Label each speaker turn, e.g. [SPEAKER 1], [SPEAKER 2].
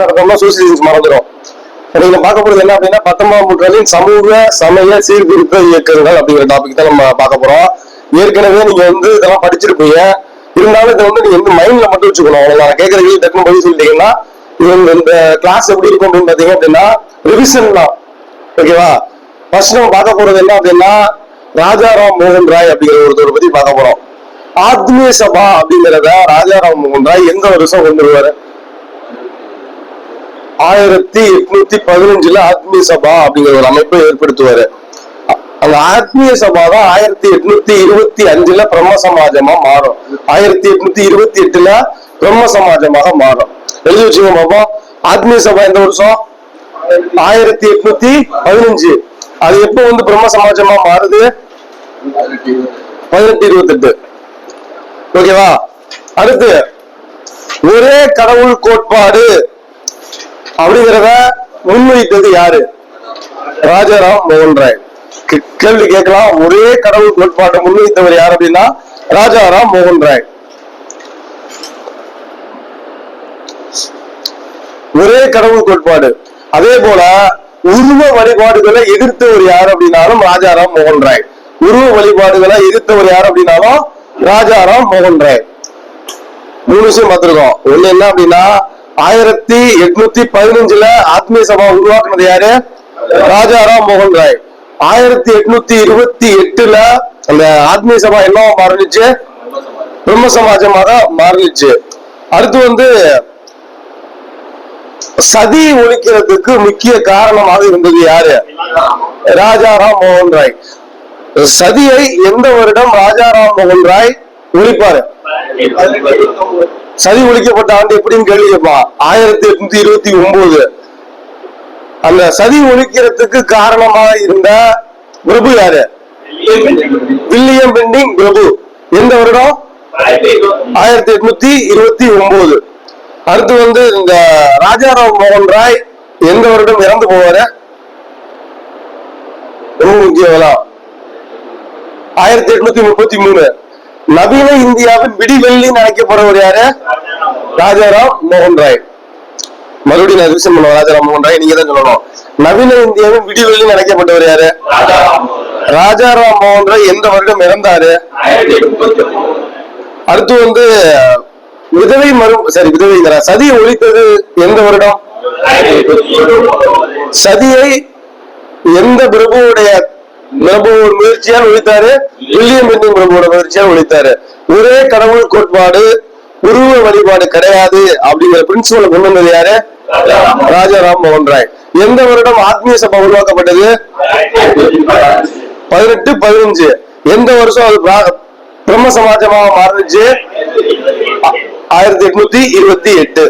[SPEAKER 1] நடந்தோம்னா socialism மறந்துடும். நீங்க பார்க்க போறது என்ன அப்படின்னா 19ஆம் நூற்றாண்டின் சமூக சமய சீர்திருத்த இயக்கங்கள் அப்படிங்கிற டாபிக் தான் நம்ம பார்க்க போறோம். ஏற்கனவே நீங்க இதெல்லாம் படிச்சிருப்பீங்க. இருந்தாலும் இதை நீங்க மைண்ட்ல மட்டும் வச்சுக்கணும். நான் கேட்கறது டக்குனு பதில் சொல்லிட்டீங்கன்னா இந்த கிளாஸ் எப்படி இருக்கும் அப்படின்னு பாத்தீங்க அப்படின்னா ரிவிஷன் தான். ஓகேவா? ஃபர்ஸ்ட் நம்ம பார்க்க போறது என்ன அப்படின்னா ராஜாராம் மோகன் ராய் அப்படிங்கிற ஒருத்தரை பத்தி பார்க்க போறோம். ஆத்மீய சபா அப்படிங்கிறத ராஜாராம் மோகன் ராய் எந்த வருஷம் கொண்டு வருவாரு? 1815 ஆத்மீய சபா அப்படிங்கிற ஒரு அமைப்பை ஏற்படுத்துவாரு. அந்த ஆத்மீய சபா தான் 1825 பிரம்ம சமாஜமா மாறும். 1828 பிரம்ம சமாஜமாக மாறும். எழுதி வச்சுக்கோங்க பாப்போம். ஆத்மீய சபா எந்த வருஷம்? 1815. அது எப்போ பிரம்ம சமாஜமா மாறுது? 1828. ஓகேவா? அடுத்து ஒரே கடவுள் கோட்பாடு அப்படிங்கிறத முன்வைத்தது யாரு? ராஜாராம் மோகன் ராய். கேள்வி கேட்கலாம். ஒரே கடவுள் கோட்பாட்டை முன்வைத்தவர் யார் அப்படின்னா ராஜாராம் மோகன் ராய். ஒரே கடவுள் கோட்பாடு. அதே போல உருவ வழிபாடுகளை எதிர்த்தவர் யார் அப்படின்னாலும் ராஜாராம் மோகன் ராய். உருவ வழிபாடுகளை எதிர்த்தவர் யார் அப்படின்னாலும் ராஜாராம் மோகன் ராய். 3 விஷயம் பார்த்திருக்கோம். ஒண்ணு என்ன அப்படின்னா 1815 ஆத்மீய சபா உருவாக்குனது யாரு? ராஜாராம் மோகன் ராய். 1828 அந்த ஆத்மீய சபா என்னவா மாறிச்சு? பிரம்ம சமாஜமாக மாறிச்சு. அடுத்து சதி ஒழிக்கிறதுக்கு முக்கிய காரணமாக இருந்தது யாரு? ராஜாராம் மோகன் ராய். சதியை எந்த வருடம் ராஜாராம் மோகன் ராய் ஒழிப்பாரு? சதி ஒழிக்கப்பட்ட ஆண்டு எப்படின்னு கேள்வி கேட்பான். 1829. அந்த சதி ஒழிக்கிறதுக்கு காரணமாக இருந்த பிரபு யாரு? வில்லியம் பெண்டிங் பிரபு. எந்த வருடம்? 1829. அடுத்து இந்த ராஜாராம் மோகன் ராய் எந்த வருடம் இறந்து போவாரு? ரொம்ப முக்கியம். 1833. நவீன இந்தியாவின் விடிவெள்ளின்னு அழைக்கப்படுவர் யாரு? ராஜாராம் மோகன் ராய். மறுபடியும் நான் ரிவிஷன் பண்ணுவேன். ராஜாராம் மோகன் ராய் நீங்க தான் சொல்லணும். நவீன இந்தியாவின் விடிவெள்ளின்னு அழைக்கப்பட்டவர் யாரு? ராஜாராம் மோகன் ராய் எந்த வருடம் இறந்தாரு? அடுத்து விதவை சதியை ஒழித்தது எந்த வருடம்? சதியை எந்த பிரபுவுடைய முயற்சியால் ஒழித்தாரு? வில்லியம் பெண்டிங் பிரபுவோட முயற்சியால் ஒழித்தாரு. ஒரே கடவுள் கோட்பாடு, உருவ வழிபாடு கிடையாது அப்படிங்கிற பிரின்சிபலை கொண்டு வந்தது யாரு? ராஜாராம் மோகன் ராய். எந்த வருடம் ஆத்மீய சபா உருவாக்கப்பட்டது? 1815. எந்த வருஷம் அது பிரம்ம சமாஜமாக மாறிச்சு? 1828.